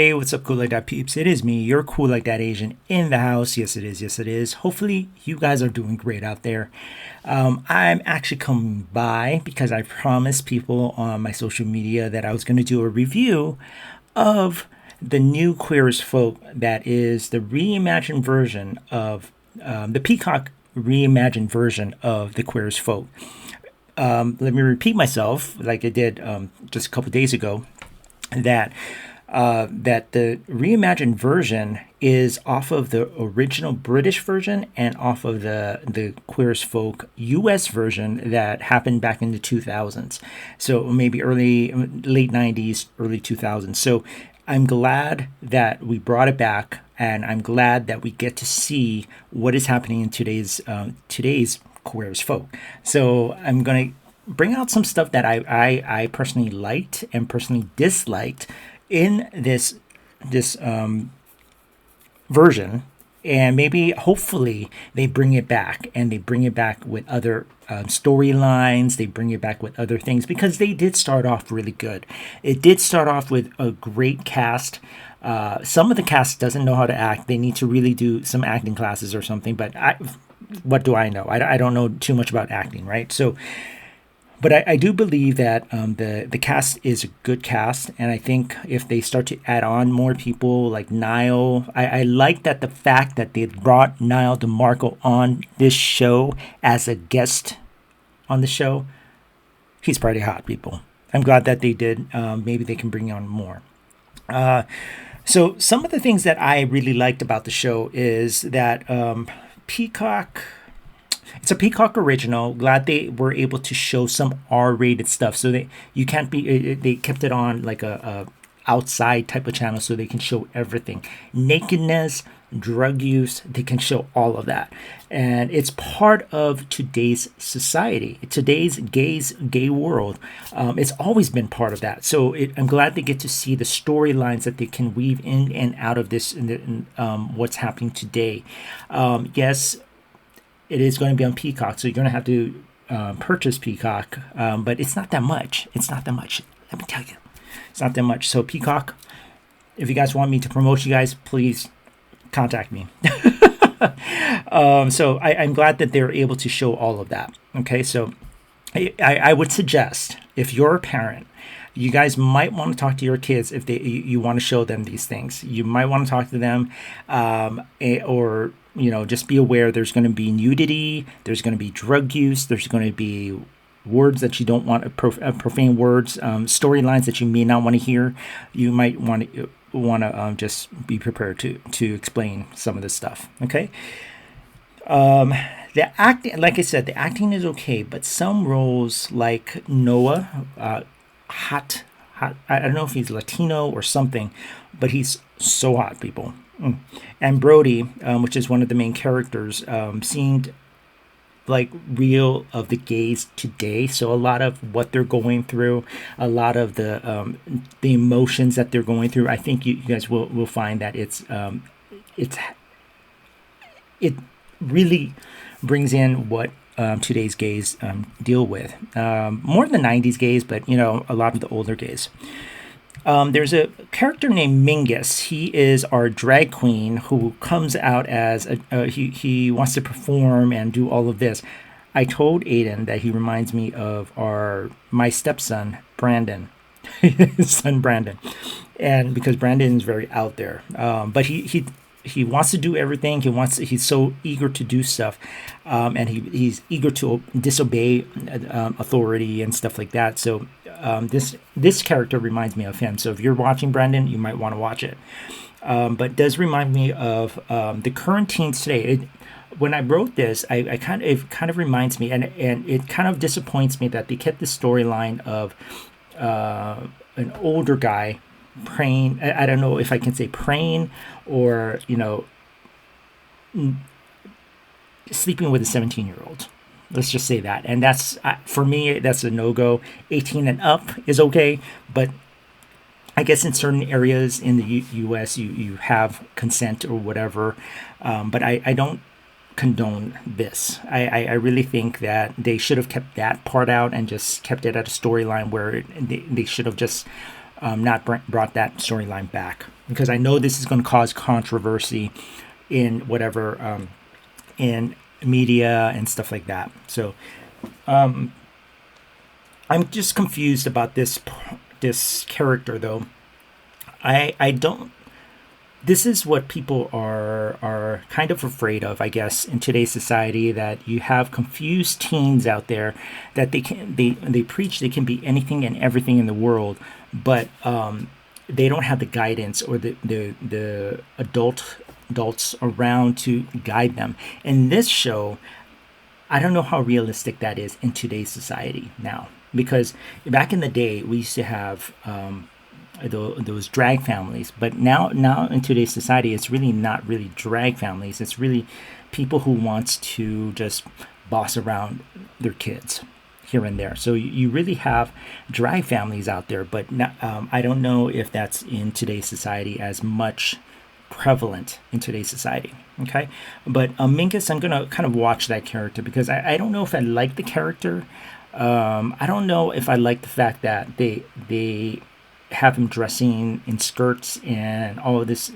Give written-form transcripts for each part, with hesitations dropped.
Hey, what's up, Cool Like That peeps? It is me, your Cool Like That Asian in the house. Yes, it is. Yes, it is. Hopefully, you guys are doing great out there. I'm actually coming by because I promised people on my social media that I was going to do a review of the new Queer as Folk that is the reimagined version of the Peacock reimagined version of the Queer as Folk. Let me repeat myself, like I did just a couple days ago, that that the reimagined version is off of the original British version and off of the Queer as Folk US version that happened back in the 2000s. So maybe late 90s, early 2000s. So I'm glad that we brought it back, and I'm glad that we get to see what is happening in today's Queer as Folk. So I'm going to bring out some stuff that I personally liked and personally disliked in this version, and maybe hopefully they bring it back, and they bring it back with other storylines. They bring it back with other things, because they did start off really good. It did start off with a great cast. Some of the cast doesn't know how to act. They need to really do some acting classes or something, but what do I know? I don't know too much about acting, right? So but I do believe that the cast is a good cast, and I think if they start to add on more people like Niall, I like that the fact that they brought Niall DeMarco on this show as a guest on the show. He's pretty hot, people. I'm glad that they did. Maybe they can bring on more. So some of the things that I really liked about the show is that Peacock. It's a Peacock original. Glad they were able to show some R-rated stuff. So they kept it on like a outside type of channel, so they can show everything. Nakedness, drug use, they can show all of that. And it's part of today's society, today's gay world. It's always been part of that. So I'm glad they get to see the storylines that they can weave in and out of this, what's happening today. Yes, it is going to be on Peacock, so you're going to have to purchase Peacock, but it's not that much. It's not that much. Let me tell you. It's not that much. So Peacock, if you guys want me to promote you guys, please contact me. So I'm glad that they're able to show all of that. Okay, so I would suggest, if you're a parent, you guys might want to talk to your kids if you want to show them these things. You might want to talk to them, or just be aware there's going to be nudity, there's going to be drug use, there's going to be words that you don't want, profane words, storylines that you may not want to hear. You might want to just be prepared to explain some of this stuff. Okay. The acting, like I said, the acting is okay, but some roles like Noah, hot. I don't know if he's Latino or something, but he's so hot, people. And Brody, which is one of the main characters, seemed like real of the gays today. So a lot of what they're going through, a lot of the emotions that they're going through, I think you guys will find that it really brings in what today's gays deal with. More than the 90s gays, but a lot of the older gays. There's a character named Mingus. He is our drag queen who comes out as he wants to perform and do all of this. I told Aiden that he reminds me of my stepson Brandon, his son Brandon, and because Brandon is very out there, but he wants to do everything. He's so eager to do stuff, and he's eager to disobey authority and stuff like that. So this character reminds me of him. So if you're watching Brandon, you might want to watch it. But it does remind me of the current teens today. When I wrote this, it kind of reminds me, and it kind of disappoints me that they kept the storyline of an older guy praying. I don't know if I can say praying or sleeping with a 17-year-old. Let's just say that. And that's, for me, that's a no-go. 18 and up is okay, but I guess in certain areas in the U.S. you have consent or whatever, but I don't condone this. I really think that they should have kept that part out and just kept it at a storyline where they should have just not brought that storyline back, because I know this is going to cause controversy in whatever in media and stuff like that. So I'm just confused about this character, though. I don't. This is what people are kind of afraid of, I guess, in today's society, that you have confused teens out there that they preach they can be anything and everything in the world, but they don't have the guidance or the adults around to guide them. In this show, I don't know how realistic that is in today's society now, because back in the day we used to have those drag families, but now in today's society, it's really not really drag families. It's really people who wants to just boss around their kids here and there. So you really have drag families out there, but I don't know if that's in today's society as much prevalent in today's society. Okay, but Minkus, I'm gonna kind of watch that character, because I don't know if I like the character. I don't know if I like the fact that they have him dressing in skirts and all of this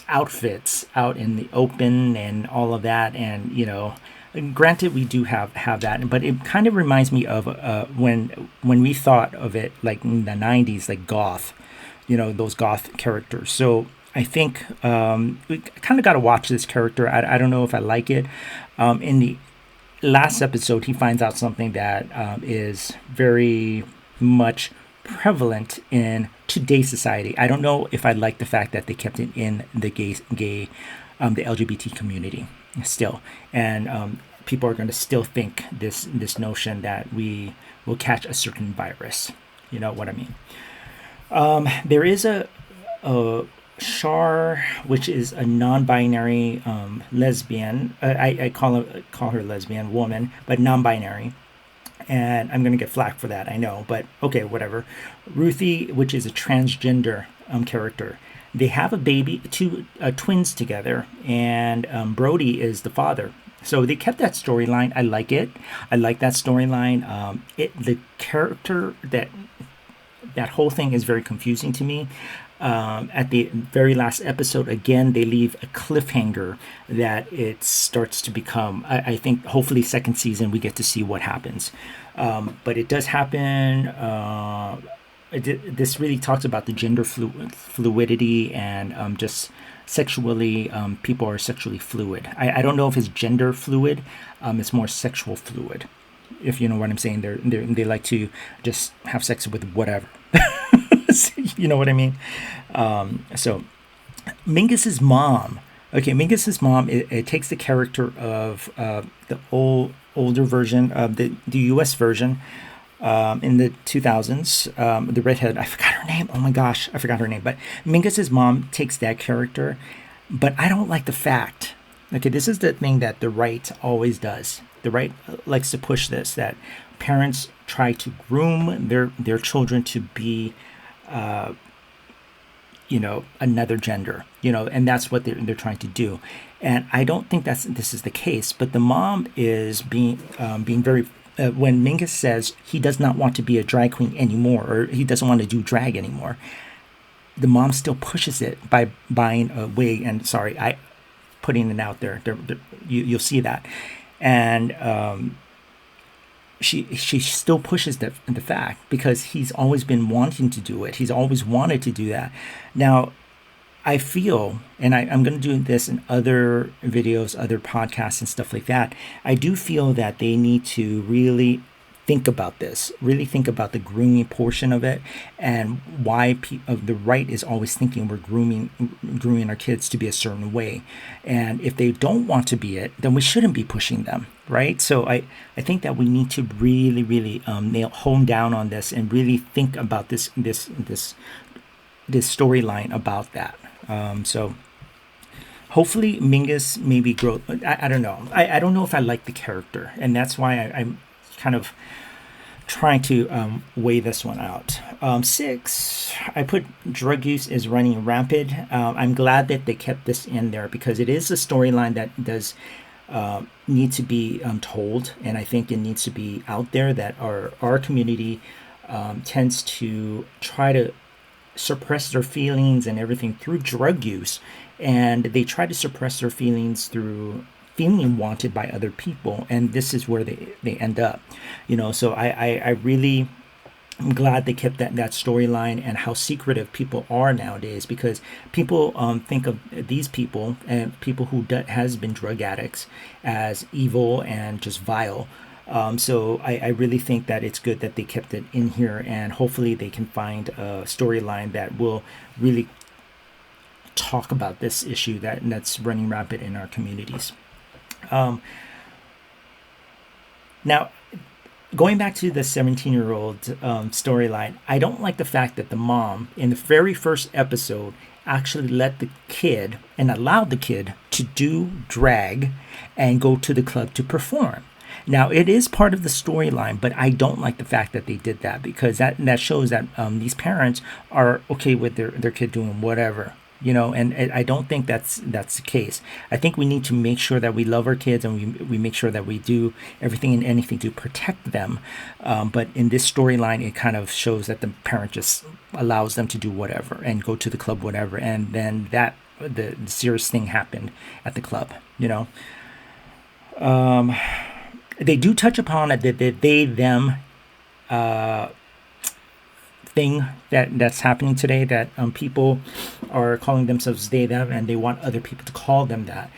outfits out in the open and all of that. And granted, we do have that, but it kind of reminds me of when we thought of it like in the 90s, like goth, those goth characters. So I think we kind of got to watch this character. I don't know if I like it. In the last episode, he finds out something that is very much prevalent in today's society. I don't know if I like the fact that they kept it in the the LGBT community still, and people are going to still think this notion that we will catch a certain virus. You know what I mean? There is a Char, which is a non-binary lesbian. I call her lesbian woman, but non-binary. And I'm going to get flack for that, I know, but okay, whatever. Ruthie, which is a transgender character. They have a baby, two twins together, and Brody is the father. So they kept that storyline. I like it. I like that storyline. The character, that whole thing is very confusing to me. At the very last episode, again, they leave a cliffhanger that it starts to become, I think, hopefully second season, we get to see what happens. But it does happen. This really talks about the gender fluidity and just sexually, people are sexually fluid. I don't know if it's gender fluid. It's more sexual fluid, if you know what I'm saying. They like to just have sex with whatever. You know what I mean? So Mingus's mom. Okay, Mingus's mom. It takes the character of the older version of the U.S. version in the 2000s. The redhead. I forgot her name. Oh my gosh, I forgot her name. But Mingus's mom takes that character, but I don't like the fact. Okay, this is the thing that the right always does. The right likes to push this, that parents try to groom their children to be another gender, and that's what they're trying to do. And I don't think this is the case, but the mom is being very, when Mingus says he does not want to be a drag queen anymore, or he doesn't want to do drag anymore, the mom still pushes it by buying a wig. And sorry, I putting it out there. You'll see that. And she still pushes the fact, because he's always been wanting to do it. He's always wanted to do that. Now, I feel, and I'm going to do this in other videos, other podcasts and stuff like that, I do feel that they need to really think about this, really think about the grooming portion of it, and why the right is always thinking we're grooming our kids to be a certain way. And if they don't want to be it, then we shouldn't be pushing them, right? So I think that we need to really, really hone down on this and really think about this storyline about that. So hopefully Mingus maybe grow. I don't know. I don't know if I like the character, and that's why I'm kind of trying to weigh this one out. 6, I put drug use is running rampant. I'm glad that they kept this in there, because it is a storyline that does need to be told, and I think it needs to be out there, that our community tends to try to suppress their feelings and everything through drug use, and they try to suppress their feelings through feeling wanted by other people, and this is where they end up, so I really I'm glad they kept that storyline and how secretive people are nowadays, because people think of these people and people who has been drug addicts as evil and just vile. So I really think that it's good that they kept it in here, and hopefully they can find a storyline that will really talk about this issue that's running rampant in our communities. Now, going back to the 17-year-old storyline, I don't like the fact that the mom in the very first episode actually let the kid and allowed the kid to do drag and go to the club to perform. Now, it is part of the storyline, but I don't like the fact that they did that, because that shows that these parents are okay with their kid doing whatever. And I don't think that's the case. I think we need to make sure that we love our kids, and we make sure that we do everything and anything to protect them. But in this storyline, it kind of shows that the parent just allows them to do whatever and go to the club, whatever. And then the serious thing happened at the club, They do touch upon it, the they, them thing that's happening today, that people are calling themselves they, them, and they want other people to call them that.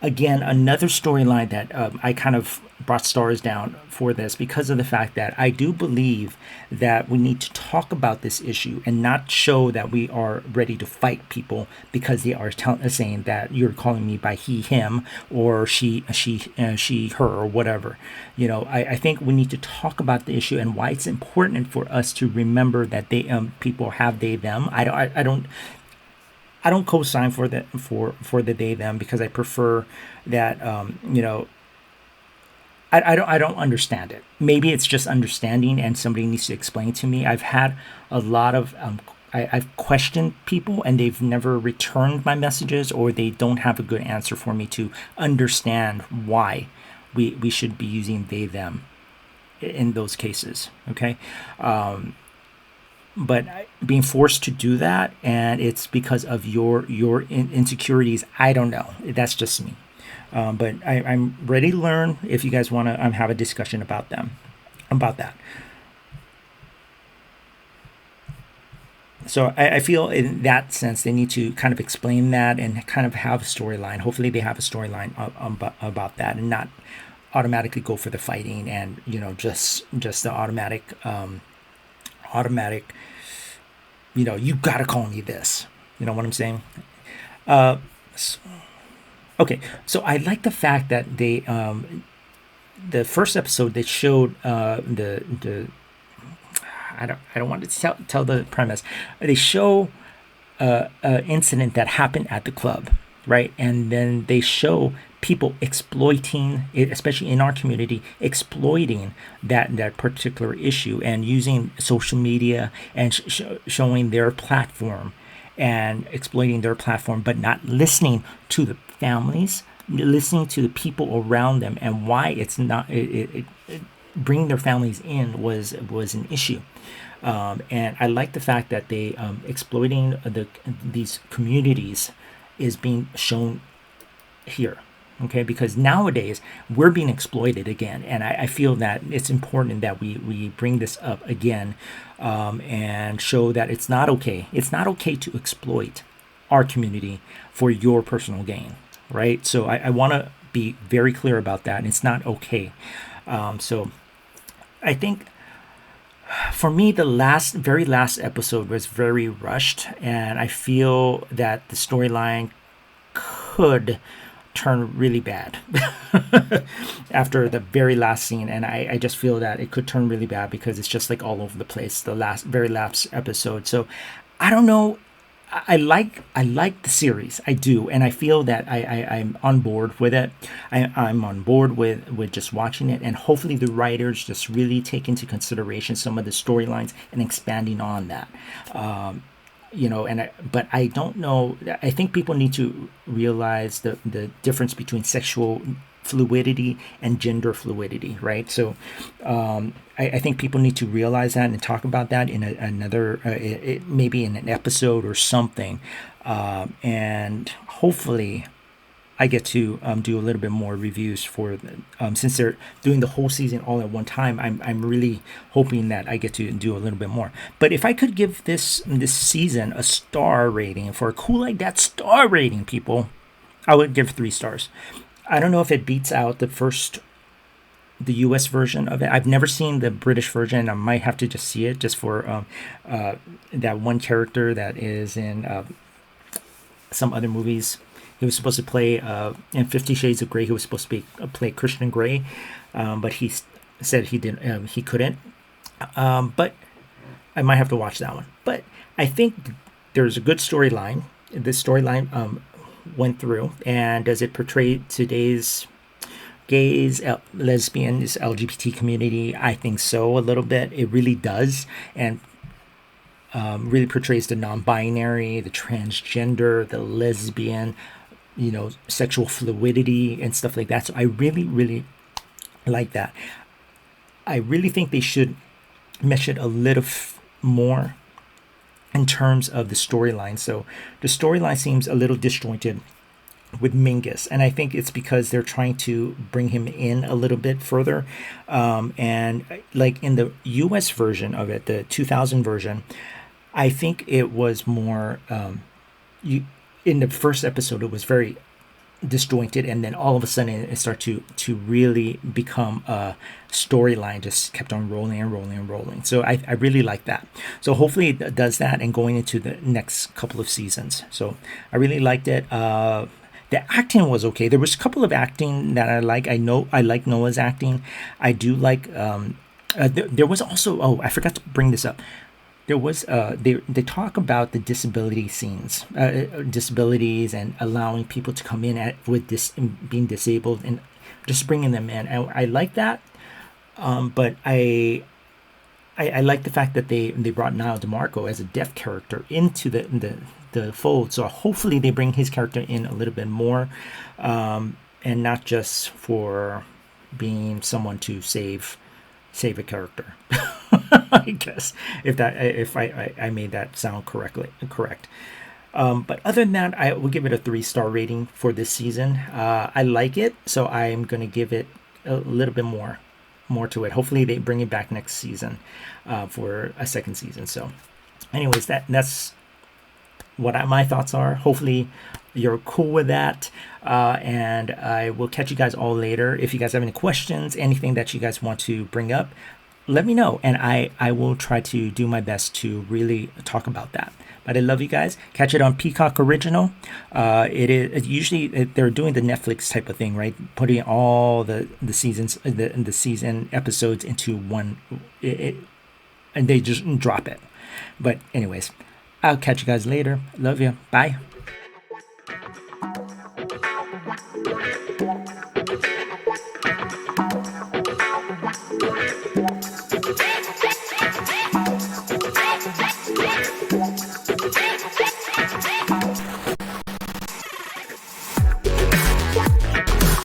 Again, another storyline that I kind of brought stars down for this, because of the fact that I do believe that we need to talk about this issue and not show that we are ready to fight people because they are saying that you're calling me by he, him, or she, her, or whatever. I think we need to talk about the issue and why it's important for us to remember that they people have they, them. I don't co-sign for the they, them, because I prefer that I don't understand it. Maybe it's just understanding and somebody needs to explain to me. I've had a lot of I've questioned people and they've never returned my messages, or they don't have a good answer for me to understand why we should be using they, them in those cases. Okay. But being forced to do that, and it's because of your insecurities, I don't know. That's just me. But I'm ready to learn if you guys want to have a discussion about that. So I feel in that sense they need to kind of explain that and kind of have a storyline. Hopefully they have a storyline about that, and not automatically go for the fighting and just the automatic you gotta call me this. You know what I'm saying? Okay, so I like the fact that they the first episode they showed the I don't want to tell the premise. They show an incident that happened at the club, right? And then they show people exploiting it, especially in our community, exploiting that particular issue and using social media and showing their platform and exploiting their platform, but not listening to the families, listening to the people around them, and why it's not bringing their families in was an issue. And I like the fact that they exploiting these communities is being shown here. Okay, because nowadays we're being exploited again, and I feel that it's important that we bring this up again and show that it's not okay. It's not okay to exploit our community for your personal gain, right? So I want to be very clear about that, and it's not okay. So I think for me, the very last episode was very rushed, and I feel that the storyline could turn really bad after the very last scene, and I just feel that it could turn really bad because it's just like all over the place, the very last episode. So I don't know. I like the series, I do, and I feel that I'm on board with it. I'm on board with just watching it, and hopefully the writers just really take into consideration some of the storylines and expanding on that. But I don't know. I think people need to realize the difference between fluidity and gender fluidity, right? So I think people need to realize that and talk about that in another, maybe in an episode or something. And hopefully I get to do a little bit more reviews for since they're doing the whole season all at one time. I'm really hoping that I get to do a little bit more. But if I could give this season a star rating for a Cool Like That star rating, people, I would give 3 stars. I don't know if it beats out the U.S. version of it. I've never seen the British version. I might have to just see it just for that one character that is in some other movies. He was supposed to play in 50 Shades of Grey. He was supposed to play Christian Grey, but he said he didn't. He couldn't. But I might have to watch that one. But I think there's a good storyline. This storyline went through, and does it portray today's gays, lesbians, LGBT community? I think so, a little bit. It really does, and really portrays the non-binary, the transgender, the lesbian, sexual fluidity and stuff like that. So I really, really like that. I really think they should mesh it a little more in terms of the storyline. So the storyline seems a little disjointed with Mingus, and I think it's because they're trying to bring him in a little bit further. And like in the US version of it, the 2000 version, I think it was more in the first episode it was very disjointed, and then all of a sudden it started to really become a storyline, just kept on rolling and rolling and rolling. So I really like that. So hopefully it does that and going into the next couple of seasons. So I really liked it. The acting was okay. There was a couple of acting that I like. I like Noah's acting. I do like there was also, I forgot to bring this up. There was they talk about the disability scenes, disabilities, and allowing people to come in with this being disabled and just bringing them in. I like that, but I like the fact that they brought Niall DeMarco as a deaf character into the fold. So hopefully they bring his character in a little bit more, and not just for being someone to save a character. I guess if I made that sound correct. But other than that, I will give it a 3-star rating for this season. I like it, so I'm going to give it a little bit more to it. Hopefully they bring it back next season for a second season. So anyways, that's what my thoughts are. Hopefully you're cool with that, and I will catch you guys all later. If you guys have any questions, anything that you guys want to bring up, let me know, and I will try to do my best to really talk about that. But I love you guys. Catch it on Peacock Original. It is usually they're doing the Netflix type of thing, right? Putting all the seasons, the season episodes into one, and they just drop it. But anyways, I'll catch you guys later. Love you. Bye.